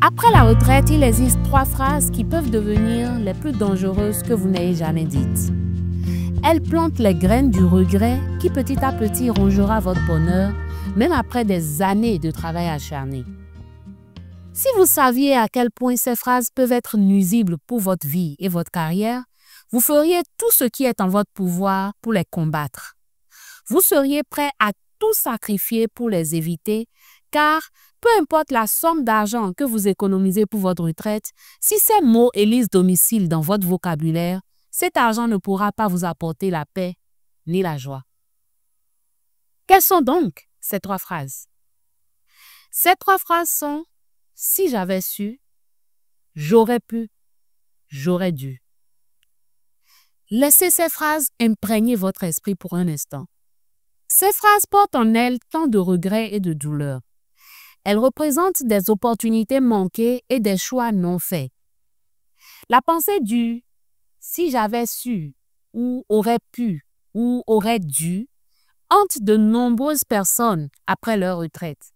Après la retraite, il existe 3 phrases qui peuvent devenir les plus dangereuses que vous n'ayez jamais dites. Elles plantent les graines du regret qui petit à petit rongera votre bonheur, même après des années de travail acharné. Si vous saviez à quel point ces phrases peuvent être nuisibles pour votre vie et votre carrière, vous feriez tout ce qui est en votre pouvoir pour les combattre. Vous seriez prêt à tout sacrifier pour les éviter, car peu importe la somme d'argent que vous économisez pour votre retraite, si ces mots élisent domicile dans votre vocabulaire, cet argent ne pourra pas vous apporter la paix ni la joie. Quelles sont donc ces 3 phrases? Ces 3 phrases sont « si j'avais su »,« j'aurais pu »,« j'aurais dû ». Laissez ces phrases imprégner votre esprit pour un instant. Ces phrases portent en elles tant de regrets et de douleurs. Elles représentent des opportunités manquées et des choix non faits. La pensée du « si j'avais su » ou « aurait pu » ou « aurait dû » hante de nombreuses personnes après leur retraite.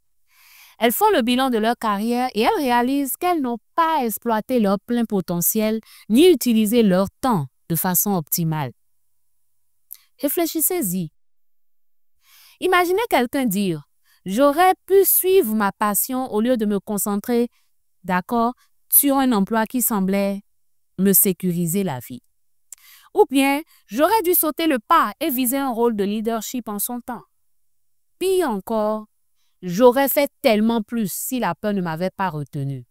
Elles font le bilan de leur carrière et elles réalisent qu'elles n'ont pas exploité leur plein potentiel ni utilisé leur temps de façon optimale. Réfléchissez-y. Imaginez quelqu'un dire « j'aurais pu suivre ma passion au lieu de me concentrer, d'accord, sur un emploi qui semblait me sécuriser la vie. » Ou bien « j'aurais dû sauter le pas et viser un rôle de leadership en son temps. » Pire encore, « j'aurais fait tellement plus si la peur ne m'avait pas retenu. »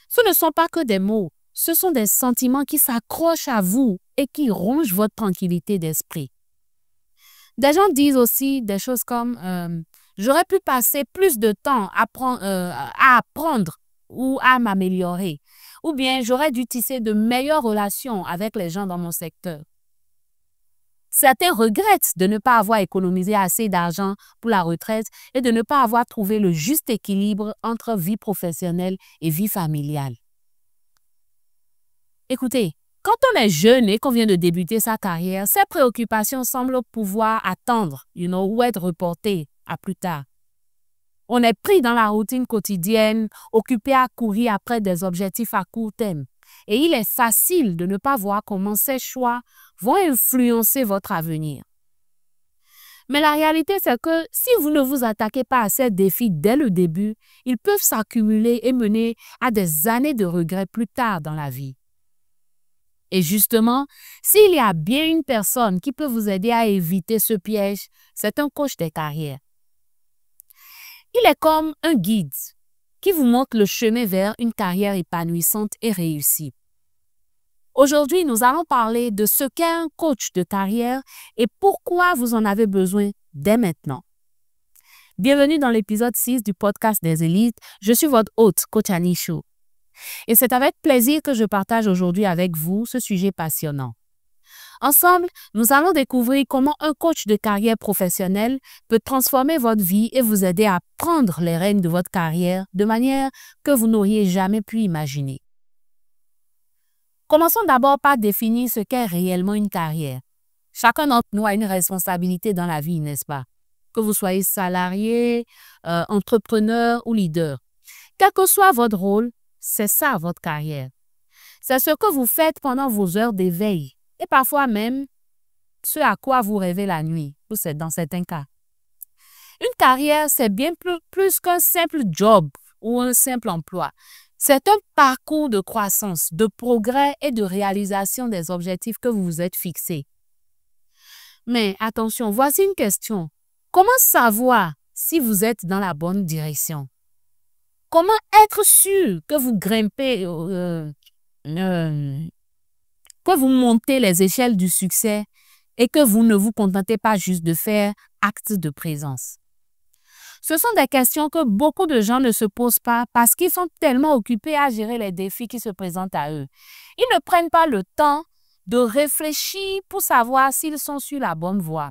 Ce ne sont pas que des mots, ce sont des sentiments qui s'accrochent à vous et qui rongent votre tranquillité d'esprit. Des gens disent aussi des choses comme j'aurais pu passer plus de temps à apprendre ou à m'améliorer. Ou bien j'aurais dû tisser de meilleures relations avec les gens dans mon secteur. Certains regrettent de ne pas avoir économisé assez d'argent pour la retraite et de ne pas avoir trouvé le juste équilibre entre vie professionnelle et vie familiale. Écoutez, quand on est jeune et qu'on vient de débuter sa carrière, ces préoccupations semblent pouvoir attendre, ou être reportées à plus tard. On est pris dans la routine quotidienne, occupé à courir après des objectifs à court terme. Et il est facile de ne pas voir comment ces choix vont influencer votre avenir. Mais la réalité, c'est que si vous ne vous attaquez pas à ces défis dès le début, ils peuvent s'accumuler et mener à des années de regrets plus tard dans la vie. Et justement, s'il y a bien une personne qui peut vous aider à éviter ce piège, c'est un coach des carrières. Il est comme un guide qui vous montre le chemin vers une carrière épanouissante et réussie. Aujourd'hui, nous allons parler de ce qu'est un coach de carrière et pourquoi vous en avez besoin dès maintenant. Bienvenue dans l'épisode 6 du podcast des élites. Je suis votre hôte, Coach Annie Chou. Et c'est avec plaisir que je partage aujourd'hui avec vous ce sujet passionnant. Ensemble, nous allons découvrir comment un coach de carrière professionnelle peut transformer votre vie et vous aider à prendre les rênes de votre carrière de manière que vous n'auriez jamais pu imaginer. Commençons d'abord par définir ce qu'est réellement une carrière. Chacun d'entre nous a une responsabilité dans la vie, n'est-ce pas? Que vous soyez salarié, entrepreneur ou leader. Quel que soit votre rôle, c'est ça votre carrière. C'est ce que vous faites pendant vos heures d'éveil et parfois même ce à quoi vous rêvez la nuit, ou c'est dans certains cas. Une carrière, c'est bien plus qu'un simple job ou un simple emploi. C'est un parcours de croissance, de progrès et de réalisation des objectifs que vous vous êtes fixés. Mais attention, voici une question. Comment savoir si vous êtes dans la bonne direction? Comment être sûr que vous grimpez, que vous montez les échelles du succès et que vous ne vous contentez pas juste de faire acte de présence? Ce sont des questions que beaucoup de gens ne se posent pas parce qu'ils sont tellement occupés à gérer les défis qui se présentent à eux. Ils ne prennent pas le temps de réfléchir pour savoir s'ils sont sur la bonne voie.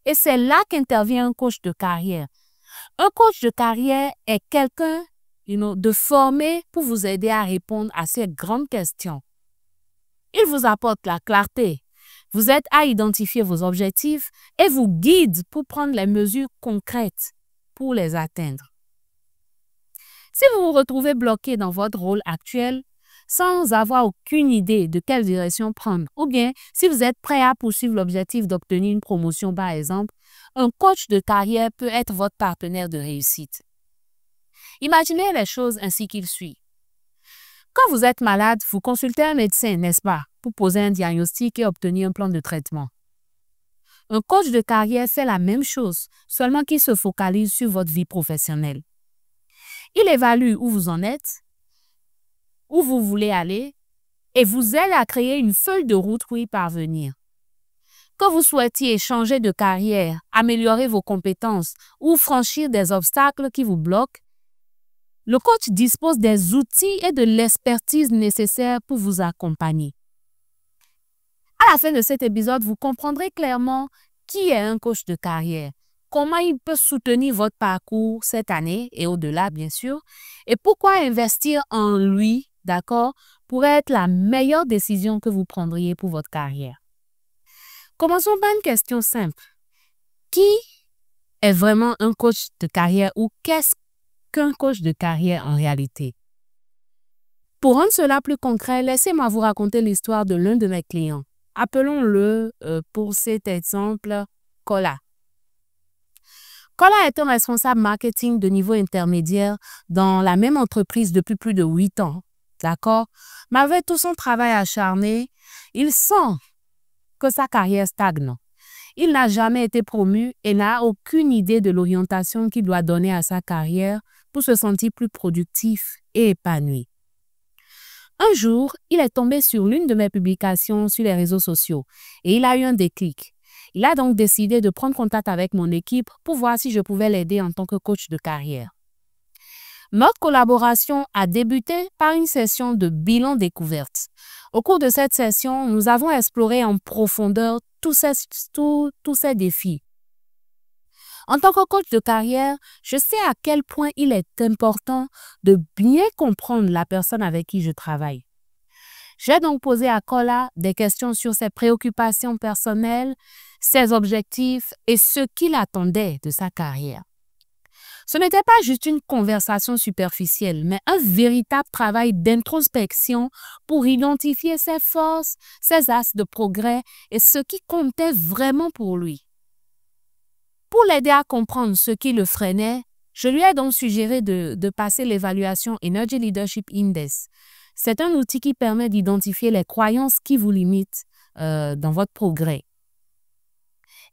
Et c'est là qu'intervient un coach de carrière. Un coach de carrière est quelqu'un de formé pour vous aider à répondre à ces grandes questions. Il vous apporte la clarté, vous aide à identifier vos objectifs et vous guide pour prendre les mesures concrètes pour les atteindre. Si vous vous retrouvez bloqué dans votre rôle actuel, sans avoir aucune idée de quelle direction prendre, ou bien si vous êtes prêt à poursuivre l'objectif d'obtenir une promotion par exemple, un coach de carrière peut être votre partenaire de réussite. Imaginez les choses ainsi qu'il suit. Quand vous êtes malade, vous consultez un médecin, n'est-ce pas, pour poser un diagnostic et obtenir un plan de traitement. Un coach de carrière fait la même chose, seulement qu'il se focalise sur votre vie professionnelle. Il évalue où vous en êtes, où vous voulez aller et vous aide à créer une feuille de route pour y parvenir. Que vous souhaitiez changer de carrière, améliorer vos compétences ou franchir des obstacles qui vous bloquent, le coach dispose des outils et de l'expertise nécessaires pour vous accompagner. À la fin de cet épisode, vous comprendrez clairement qui est un coach de carrière, comment il peut soutenir votre parcours cette année et au-delà, bien sûr, et pourquoi investir en lui, d'accord, pourrait être la meilleure décision que vous prendriez pour votre carrière. Commençons par une question simple. Qui est vraiment un coach de carrière ou qu'est-ce qu'un coach de carrière en réalité? Pour rendre cela plus concret, laissez-moi vous raconter l'histoire de l'un de mes clients. Appelons-le, pour cet exemple, Kola. Kola est un responsable marketing de niveau intermédiaire dans la même entreprise depuis plus de 8 ans. D'accord? Malgré tout son travail acharné, il sent que sa carrière stagne. Il n'a jamais été promu et n'a aucune idée de l'orientation qu'il doit donner à sa carrière pour se sentir plus productif et épanoui. Un jour, il est tombé sur l'une de mes publications sur les réseaux sociaux et il a eu un déclic. Il a donc décidé de prendre contact avec mon équipe pour voir si je pouvais l'aider en tant que coach de carrière. Notre collaboration a débuté par une session de bilan découverte. Au cours de cette session, nous avons exploré en profondeur tous ces défis. En tant que coach de carrière, je sais à quel point il est important de bien comprendre la personne avec qui je travaille. J'ai donc posé à Kola des questions sur ses préoccupations personnelles, ses objectifs et ce qu'il attendait de sa carrière. Ce n'était pas juste une conversation superficielle, mais un véritable travail d'introspection pour identifier ses forces, ses axes de progrès et ce qui comptait vraiment pour lui. Pour l'aider à comprendre ce qui le freinait, je lui ai donc suggéré de passer l'évaluation Energy Leadership Index. C'est un outil qui permet d'identifier les croyances qui vous limitent dans votre progrès.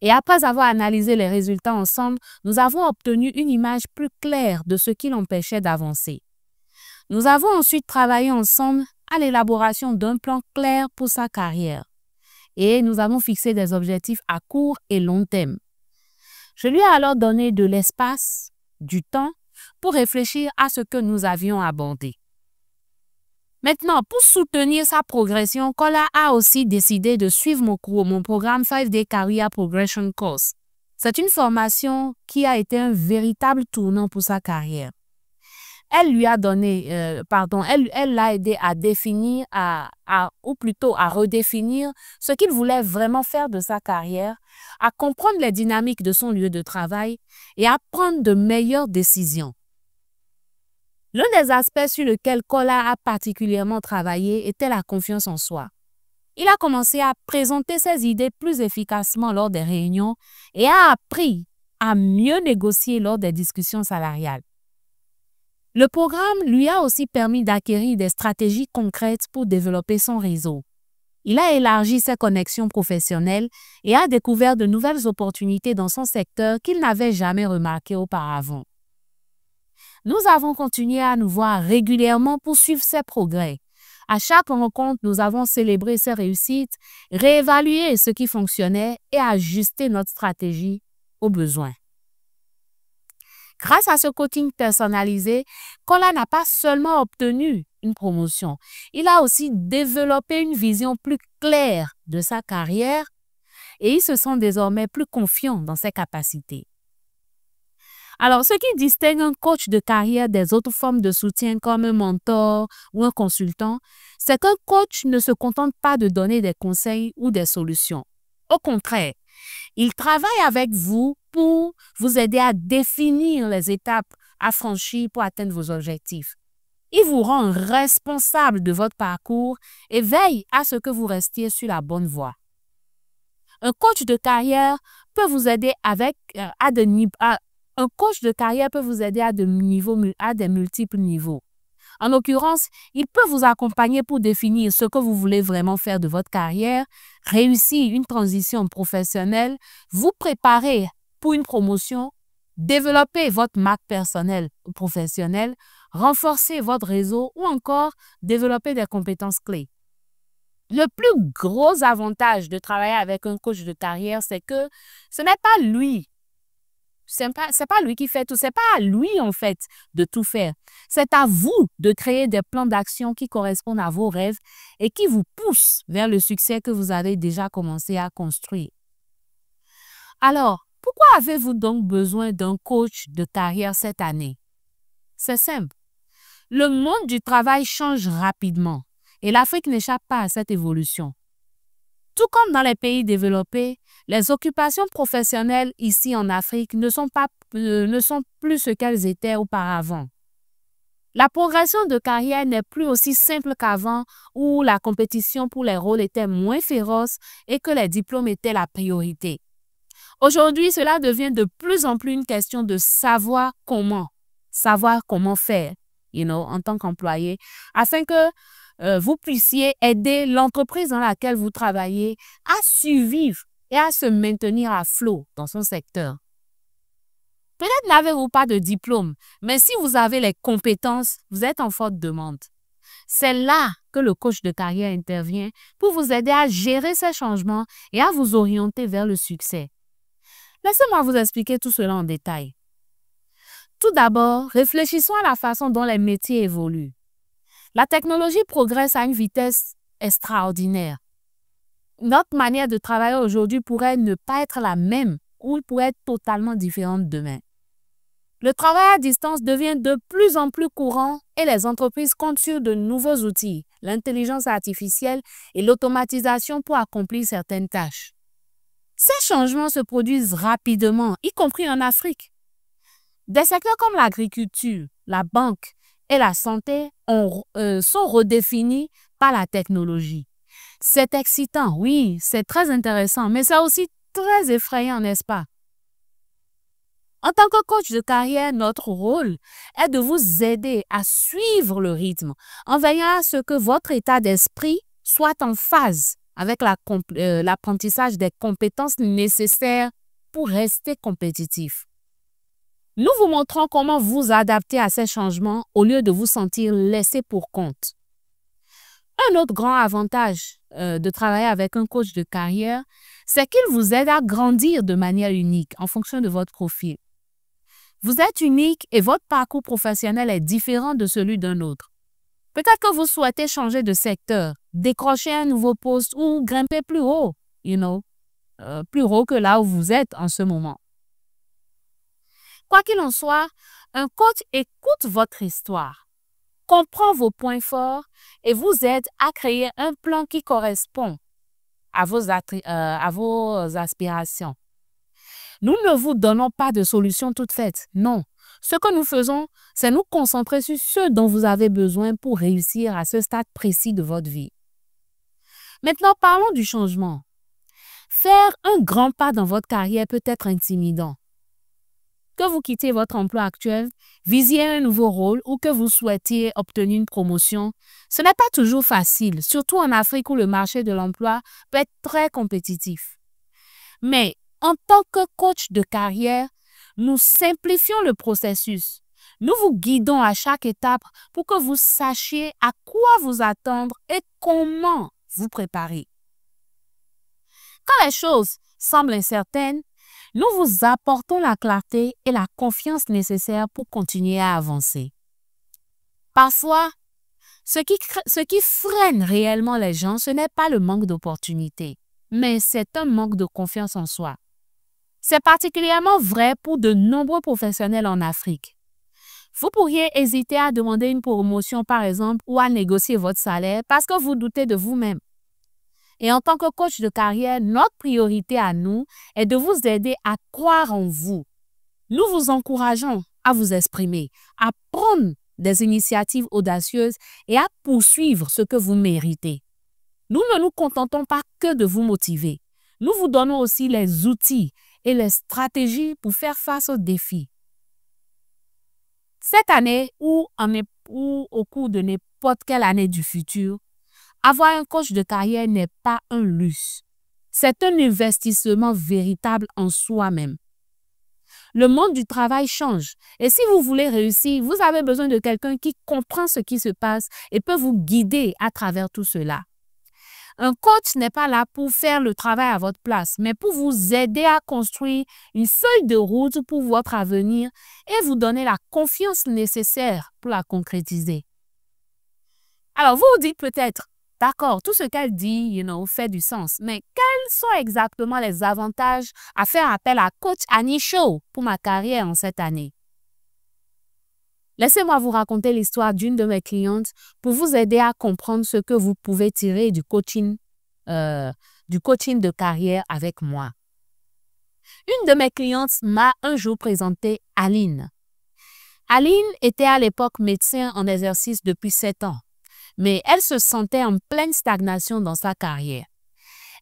Et après avoir analysé les résultats ensemble, nous avons obtenu une image plus claire de ce qui l'empêchait d'avancer. Nous avons ensuite travaillé ensemble à l'élaboration d'un plan clair pour sa carrière. Et nous avons fixé des objectifs à court et long terme. Je lui ai alors donné de l'espace, du temps, pour réfléchir à ce que nous avions abordé. Maintenant, pour soutenir sa progression, Kola a aussi décidé de suivre mon programme 5-Day Career Progression Course. C'est une formation qui a été un véritable tournant pour sa carrière. Elle lui a donné, elle l'a aidé à définir, ou plutôt à redéfinir ce qu'il voulait vraiment faire de sa carrière, à comprendre les dynamiques de son lieu de travail et à prendre de meilleures décisions. L'un des aspects sur lesquels Kola a particulièrement travaillé était la confiance en soi. Il a commencé à présenter ses idées plus efficacement lors des réunions et a appris à mieux négocier lors des discussions salariales. Le programme lui a aussi permis d'acquérir des stratégies concrètes pour développer son réseau. Il a élargi ses connexions professionnelles et a découvert de nouvelles opportunités dans son secteur qu'il n'avait jamais remarquées auparavant. Nous avons continué à nous voir régulièrement pour suivre ses progrès. À chaque rencontre, nous avons célébré ses réussites, réévalué ce qui fonctionnait et ajusté notre stratégie aux besoins. Grâce à ce coaching personnalisé, Kola n'a pas seulement obtenu une promotion, il a aussi développé une vision plus claire de sa carrière et il se sent désormais plus confiant dans ses capacités. Alors, ce qui distingue un coach de carrière des autres formes de soutien comme un mentor ou un consultant, c'est qu'un coach ne se contente pas de donner des conseils ou des solutions. Au contraire, il travaille avec vous pour vous aider à définir les étapes à franchir pour atteindre vos objectifs. Il vous rend responsable de votre parcours et veille à ce que vous restiez sur la bonne voie. Un coach de carrière peut vous aider un coach de carrière peut vous aider à des multiples niveaux. En l'occurrence, il peut vous accompagner pour définir ce que vous voulez vraiment faire de votre carrière, réussir une transition professionnelle, vous préparer pour une promotion, développer votre marque personnelle ou professionnelle, renforcer votre réseau ou encore développer des compétences clés. Le plus gros avantage de travailler avec un coach de carrière, c'est que ce n'est pas lui. C'est pas lui qui fait tout. C'est pas à lui, en fait, de tout faire. C'est à vous de créer des plans d'action qui correspondent à vos rêves et qui vous poussent vers le succès que vous avez déjà commencé à construire. Alors, pourquoi avez-vous donc besoin d'un coach de carrière cette année? C'est simple. Le monde du travail change rapidement et l'Afrique n'échappe pas à cette évolution. Tout comme dans les pays développés, les occupations professionnelles ici en Afrique ne sont plus ce qu'elles étaient auparavant. La progression de carrière n'est plus aussi simple qu'avant où la compétition pour les rôles était moins féroce et que les diplômes étaient la priorité. Aujourd'hui, cela devient de plus en plus une question de savoir comment faire, en tant qu'employé, afin que vous puissiez aider l'entreprise dans laquelle vous travaillez à survivre et à se maintenir à flot dans son secteur. Peut-être n'avez-vous pas de diplôme, mais si vous avez les compétences, vous êtes en forte demande. C'est là que le coach de carrière intervient pour vous aider à gérer ces changements et à vous orienter vers le succès. Laissez-moi vous expliquer tout cela en détail. Tout d'abord, réfléchissons à la façon dont les métiers évoluent. La technologie progresse à une vitesse extraordinaire. Notre manière de travailler aujourd'hui pourrait ne pas être la même ou pourrait être totalement différente demain. Le travail à distance devient de plus en plus courant et les entreprises comptent sur de nouveaux outils, l'intelligence artificielle et l'automatisation pour accomplir certaines tâches. Ces changements se produisent rapidement, y compris en Afrique. Des secteurs comme l'agriculture, la banque et la santé sont redéfinis par la technologie. C'est excitant, oui, c'est très intéressant, mais c'est aussi très effrayant, n'est-ce pas? En tant que coach de carrière, notre rôle est de vous aider à suivre le rythme en veillant à ce que votre état d'esprit soit en phase avec l'apprentissage des compétences nécessaires pour rester compétitif. Nous vous montrons comment vous adapter à ces changements au lieu de vous sentir laissé pour compte. Un autre grand avantage de travailler avec un coach de carrière, c'est qu'il vous aide à grandir de manière unique en fonction de votre profil. Vous êtes unique et votre parcours professionnel est différent de celui d'un autre. Peut-être que vous souhaitez changer de secteur, décrocher un nouveau poste ou grimper plus haut, plus haut que là où vous êtes en ce moment. Quoi qu'il en soit, un coach écoute votre histoire, comprend vos points forts et vous aide à créer un plan qui correspond à vos aspirations. Nous ne vous donnons pas de solution toute faite, non. Ce que nous faisons, c'est nous concentrer sur ce dont vous avez besoin pour réussir à ce stade précis de votre vie. Maintenant, parlons du changement. Faire un grand pas dans votre carrière peut être intimidant. Que vous quittiez votre emploi actuel, visiez un nouveau rôle ou que vous souhaitiez obtenir une promotion, ce n'est pas toujours facile, surtout en Afrique où le marché de l'emploi peut être très compétitif. Mais en tant que coach de carrière, nous simplifions le processus. Nous vous guidons à chaque étape pour que vous sachiez à quoi vous attendre et comment vous préparer. Quand les choses semblent incertaines, nous vous apportons la clarté et la confiance nécessaires pour continuer à avancer. Parfois, ce qui freine réellement les gens, ce n'est pas le manque d'opportunités, mais c'est un manque de confiance en soi. C'est particulièrement vrai pour de nombreux professionnels en Afrique. Vous pourriez hésiter à demander une promotion, par exemple, ou à négocier votre salaire parce que vous doutez de vous-même. Et en tant que coach de carrière, notre priorité à nous est de vous aider à croire en vous. Nous vous encourageons à vous exprimer, à prendre des initiatives audacieuses et à poursuivre ce que vous méritez. Nous ne nous contentons pas que de vous motiver. Nous vous donnons aussi les outils et les stratégies pour faire face aux défis. Cette année ou au cours de n'importe quelle année du futur, avoir un coach de carrière n'est pas un luxe. C'est un investissement véritable en soi-même. Le monde du travail change et si vous voulez réussir, vous avez besoin de quelqu'un qui comprend ce qui se passe et peut vous guider à travers tout cela. Un coach n'est pas là pour faire le travail à votre place, mais pour vous aider à construire une feuille de route pour votre avenir et vous donner la confiance nécessaire pour la concrétiser. Alors, vous vous dites peut-être, d'accord, tout ce qu'elle dit, fait du sens, mais quels sont exactement les avantages à faire appel à coach Annie Shaw pour ma carrière en cette année? Laissez-moi vous raconter l'histoire d'une de mes clientes pour vous aider à comprendre ce que vous pouvez tirer du coaching de carrière avec moi. Une de mes clientes m'a un jour présenté Aline. Aline était à l'époque médecin en exercice depuis 7 ans, mais elle se sentait en pleine stagnation dans sa carrière.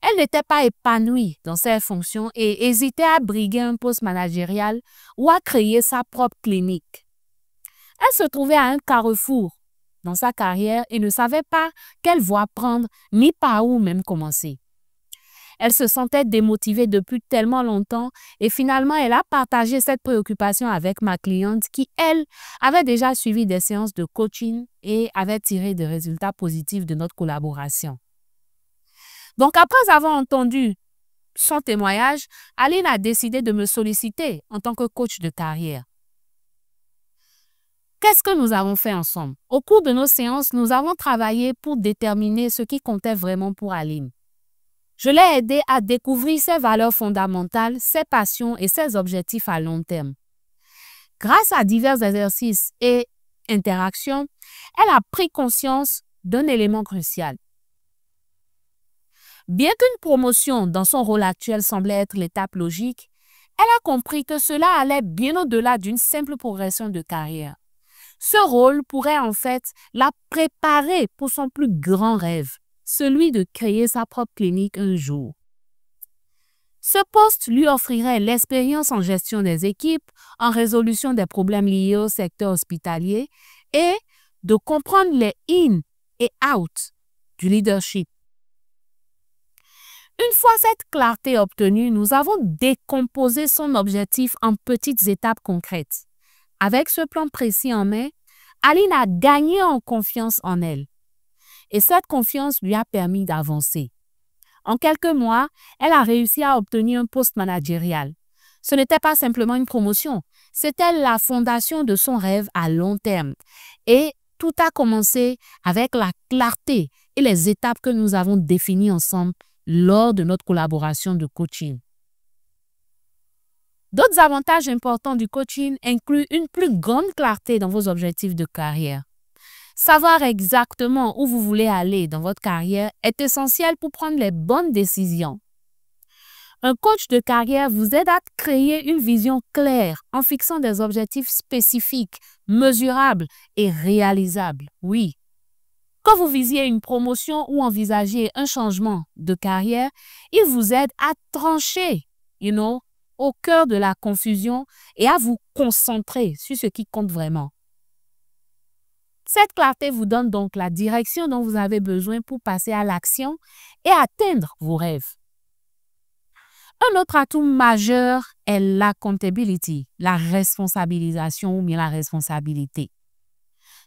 Elle n'était pas épanouie dans ses fonctions et hésitait à briguer un poste managérial ou à créer sa propre clinique. Elle se trouvait à un carrefour dans sa carrière et ne savait pas quelle voie prendre ni par où même commencer. Elle se sentait démotivée depuis tellement longtemps et finalement, elle a partagé cette préoccupation avec ma cliente qui, elle, avait déjà suivi des séances de coaching et avait tiré des résultats positifs de notre collaboration. Donc, après avoir entendu son témoignage, Aline a décidé de me solliciter en tant que coach de carrière. Qu'est-ce que nous avons fait ensemble? Au cours de nos séances, nous avons travaillé pour déterminer ce qui comptait vraiment pour Aline. Je l'ai aidée à découvrir ses valeurs fondamentales, ses passions et ses objectifs à long terme. Grâce à divers exercices et interactions, elle a pris conscience d'un élément crucial. Bien qu'une promotion dans son rôle actuel semblait être l'étape logique, elle a compris que cela allait bien au-delà d'une simple progression de carrière. Ce rôle pourrait en fait la préparer pour son plus grand rêve, celui de créer sa propre clinique un jour. Ce poste lui offrirait l'expérience en gestion des équipes, en résolution des problèmes liés au secteur hospitalier et de comprendre les in et out du leadership. Une fois cette clarté obtenue, nous avons décomposé son objectif en petites étapes concrètes. Avec ce plan précis en main, Aline a gagné en confiance en elle. Et cette confiance lui a permis d'avancer. En quelques mois, elle a réussi à obtenir un poste managérial. Ce n'était pas simplement une promotion, c'était la fondation de son rêve à long terme. Et tout a commencé avec la clarté et les étapes que nous avons définies ensemble lors de notre collaboration de coaching. D'autres avantages importants du coaching incluent une plus grande clarté dans vos objectifs de carrière. Savoir exactement où vous voulez aller dans votre carrière est essentiel pour prendre les bonnes décisions. Un coach de carrière vous aide à créer une vision claire en fixant des objectifs spécifiques, mesurables et réalisables. Oui. Quand vous visiez une promotion ou envisagez un changement de carrière, il vous aide à trancher, au cœur de la confusion et à vous concentrer sur ce qui compte vraiment. Cette clarté vous donne donc la direction dont vous avez besoin pour passer à l'action et atteindre vos rêves. Un autre atout majeur est l'accountability, la responsabilisation ou bien la responsabilité.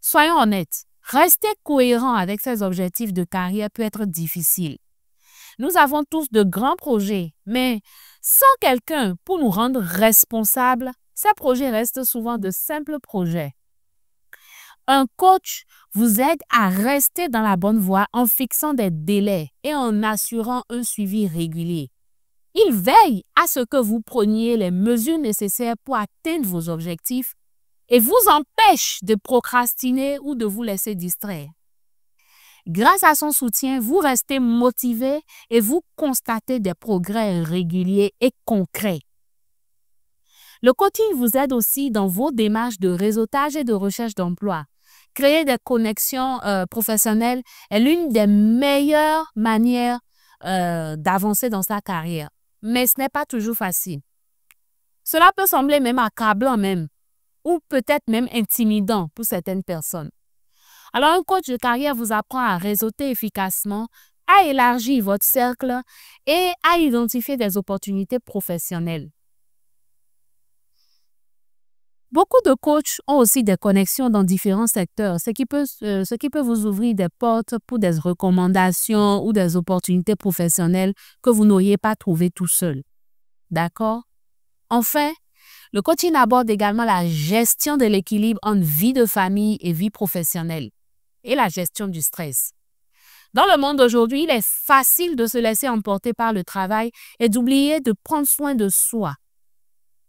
Soyons honnêtes, rester cohérent avec ses objectifs de carrière peut être difficile. Nous avons tous de grands projets, mais sans quelqu'un pour nous rendre responsables, ces projets restent souvent de simples projets. Un coach vous aide à rester dans la bonne voie en fixant des délais et en assurant un suivi régulier. Il veille à ce que vous preniez les mesures nécessaires pour atteindre vos objectifs et vous empêche de procrastiner ou de vous laisser distraire. Grâce à son soutien, vous restez motivé et vous constatez des progrès réguliers et concrets. Le coaching vous aide aussi dans vos démarches de réseautage et de recherche d'emploi. Créer des connexions professionnelles est l'une des meilleures manières d'avancer dans sa carrière. Mais ce n'est pas toujours facile. Cela peut sembler même accablant même, ou peut-être même intimidant pour certaines personnes. Alors, un coach de carrière vous apprend à réseauter efficacement, à élargir votre cercle et à identifier des opportunités professionnelles. Beaucoup de coachs ont aussi des connexions dans différents secteurs, ce qui peut vous ouvrir des portes pour des recommandations ou des opportunités professionnelles que vous n'auriez pas trouvées tout seul. D'accord? Enfin, le coaching aborde également la gestion de l'équilibre entre vie de famille et vie professionnelle et la gestion du stress. Dans le monde d'aujourd'hui, il est facile de se laisser emporter par le travail et d'oublier de prendre soin de soi.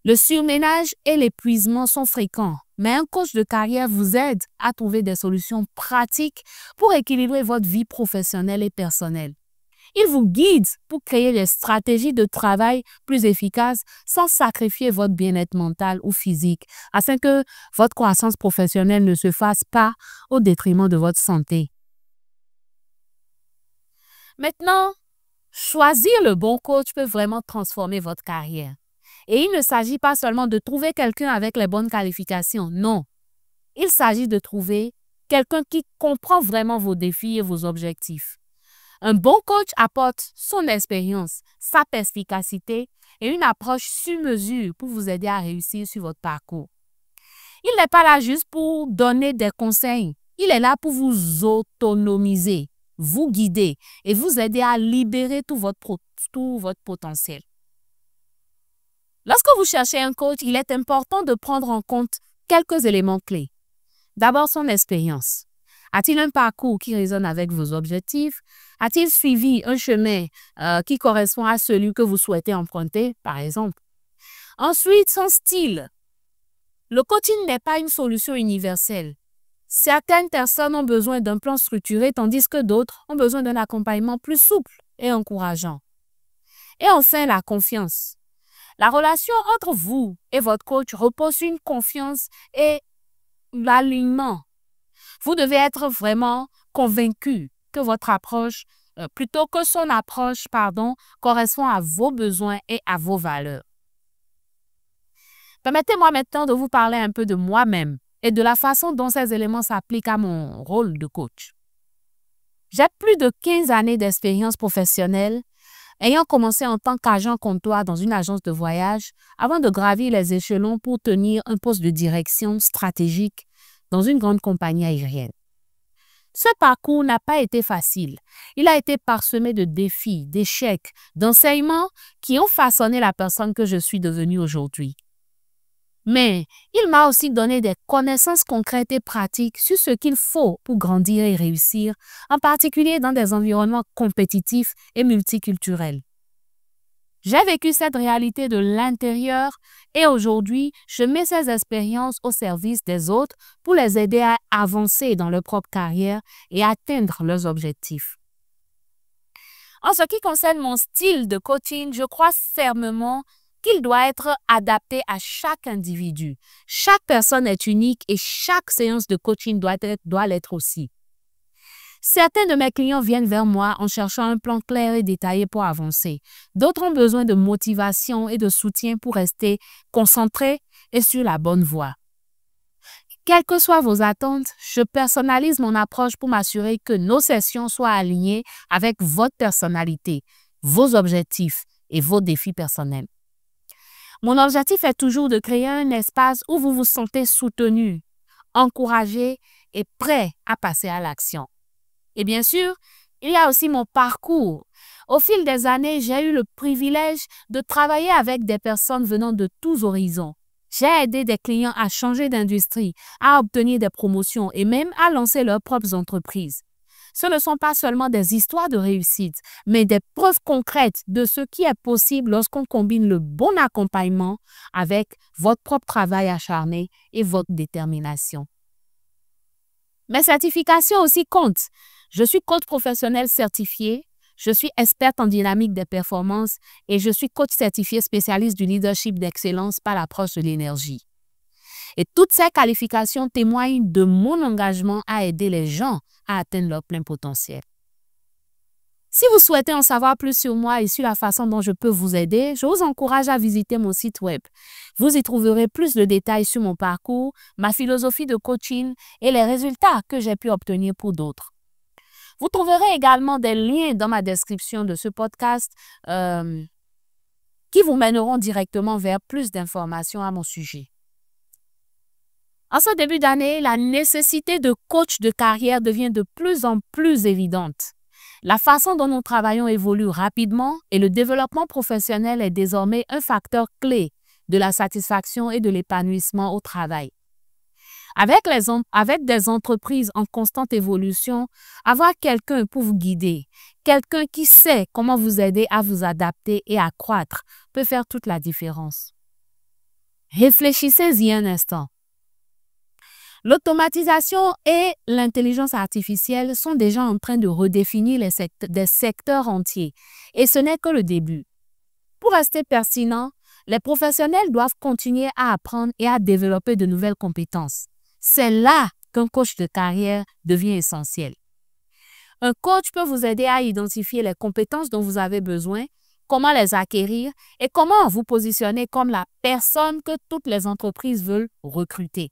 Le surménage et l'épuisement sont fréquents, mais un coach de carrière vous aide à trouver des solutions pratiques pour équilibrer votre vie professionnelle et personnelle. Il vous guide pour créer des stratégies de travail plus efficaces sans sacrifier votre bien-être mental ou physique, afin que votre croissance professionnelle ne se fasse pas au détriment de votre santé. Maintenant, choisir le bon coach peut vraiment transformer votre carrière. Et il ne s'agit pas seulement de trouver quelqu'un avec les bonnes qualifications, non. Il s'agit de trouver quelqu'un qui comprend vraiment vos défis et vos objectifs. Un bon coach apporte son expérience, sa perspicacité et une approche sur mesure pour vous aider à réussir sur votre parcours. Il n'est pas là juste pour donner des conseils. Il est là pour vous autonomiser, vous guider et vous aider à libérer tout votre potentiel. Lorsque vous cherchez un coach, il est important de prendre en compte quelques éléments clés. D'abord, son expérience. A-t-il un parcours qui résonne avec vos objectifs? A-t-il suivi un chemin qui correspond à celui que vous souhaitez emprunter, par exemple? Ensuite, son style. Le coaching n'est pas une solution universelle. Certaines personnes ont besoin d'un plan structuré, tandis que d'autres ont besoin d'un accompagnement plus souple et encourageant. Et enfin, la confiance. La relation entre vous et votre coach repose sur une confiance et l'alignement. Vous devez être vraiment convaincu que votre approche, plutôt que son approche, correspond à vos besoins et à vos valeurs. Permettez-moi maintenant de vous parler un peu de moi-même et de la façon dont ces éléments s'appliquent à mon rôle de coach. J'ai plus de 15 années d'expérience professionnelle, ayant commencé en tant qu'agent comptoir dans une agence de voyage avant de gravir les échelons pour tenir un poste de direction stratégique dans une grande compagnie aérienne. Ce parcours n'a pas été facile. Il a été parsemé de défis, d'échecs, d'enseignements qui ont façonné la personne que je suis devenue aujourd'hui. Mais il m'a aussi donné des connaissances concrètes et pratiques sur ce qu'il faut pour grandir et réussir, en particulier dans des environnements compétitifs et multiculturels. J'ai vécu cette réalité de l'intérieur et aujourd'hui, je mets ces expériences au service des autres pour les aider à avancer dans leur propre carrière et atteindre leurs objectifs. En ce qui concerne mon style de coaching, je crois fermement qu'il doit être adapté à chaque individu. Chaque personne est unique et chaque séance de coaching doit l'être aussi. Certains de mes clients viennent vers moi en cherchant un plan clair et détaillé pour avancer. D'autres ont besoin de motivation et de soutien pour rester concentrés et sur la bonne voie. Quelles que soient vos attentes, je personnalise mon approche pour m'assurer que nos sessions soient alignées avec votre personnalité, vos objectifs et vos défis personnels. Mon objectif est toujours de créer un espace où vous vous sentez soutenu, encouragé et prêt à passer à l'action. Et bien sûr, il y a aussi mon parcours. Au fil des années, j'ai eu le privilège de travailler avec des personnes venant de tous horizons. J'ai aidé des clients à changer d'industrie, à obtenir des promotions et même à lancer leurs propres entreprises. Ce ne sont pas seulement des histoires de réussite, mais des preuves concrètes de ce qui est possible lorsqu'on combine le bon accompagnement avec votre propre travail acharné et votre détermination. Mes certifications aussi comptent. Je suis coach professionnel certifié, Je suis experte en dynamique des performances et je suis coach certifié spécialiste du leadership d'excellence par l'approche de l'énergie. Et toutes ces qualifications témoignent de mon engagement à aider les gens à atteindre leur plein potentiel. Si vous souhaitez en savoir plus sur moi et sur la façon dont je peux vous aider, je vous encourage à visiter mon site web. Vous y trouverez plus de détails sur mon parcours, ma philosophie de coaching et les résultats que j'ai pu obtenir pour d'autres. Vous trouverez également des liens dans ma description de ce podcast qui vous mèneront directement vers plus d'informations à mon sujet. En ce début d'année, la nécessité de coach de carrière devient de plus en plus évidente. La façon dont nous travaillons évolue rapidement et le développement professionnel est désormais un facteur clé de la satisfaction et de l'épanouissement au travail. Avec des entreprises en constante évolution, avoir quelqu'un pour vous guider, quelqu'un qui sait comment vous aider à vous adapter et à croître peut faire toute la différence. Réfléchissez-y un instant. L'automatisation et l'intelligence artificielle sont déjà en train de redéfinir des secteurs entiers et ce n'est que le début. Pour rester pertinent, les professionnels doivent continuer à apprendre et à développer de nouvelles compétences. C'est là qu'un coach de carrière devient essentiel. Un coach peut vous aider à identifier les compétences dont vous avez besoin, comment les acquérir et comment vous positionner comme la personne que toutes les entreprises veulent recruter.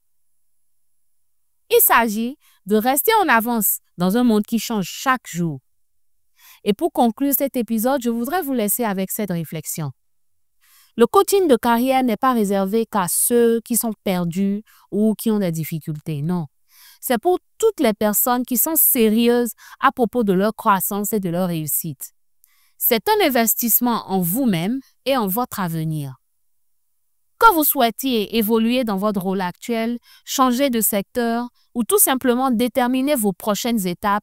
Il s'agit de rester en avance dans un monde qui change chaque jour. Et pour conclure cet épisode, je voudrais vous laisser avec cette réflexion. Le coaching de carrière n'est pas réservé qu'à ceux qui sont perdus ou qui ont des difficultés, non. C'est pour toutes les personnes qui sont sérieuses à propos de leur croissance et de leur réussite. C'est un investissement en vous-même et en votre avenir. Que vous souhaitiez évoluer dans votre rôle actuel, changer de secteur ou tout simplement déterminer vos prochaines étapes,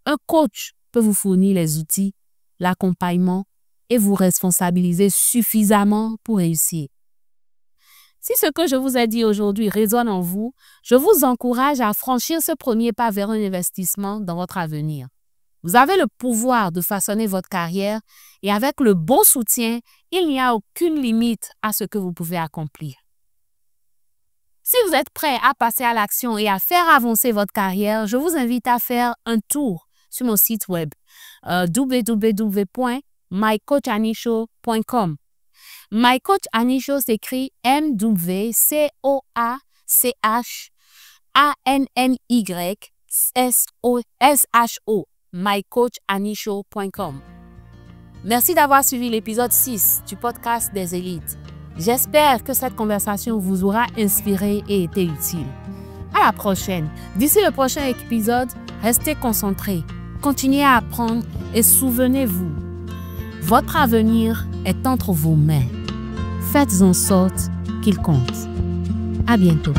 un coach peut vous fournir les outils, l'accompagnement et vous responsabiliser suffisamment pour réussir. Si ce que je vous ai dit aujourd'hui résonne en vous, je vous encourage à franchir ce premier pas vers un investissement dans votre avenir. Vous avez le pouvoir de façonner votre carrière et avec le bon soutien, il n'y a aucune limite à ce que vous pouvez accomplir. Si vous êtes prêt à passer à l'action et à faire avancer votre carrière, je vous invite à faire un tour sur mon site web www.mycoachanisho.com. MyCoach Anisho s'écrit MWCOACHANNYSSHO. mycoachanisho.com. Merci d'avoir suivi l'épisode 6 du podcast des élites. J'espère que cette conversation vous aura inspiré et été utile. À la prochaine. D'ici le prochain épisode, restez concentrés, continuez à apprendre et souvenez-vous, votre avenir est entre vos mains. Faites en sorte qu'il compte. À bientôt.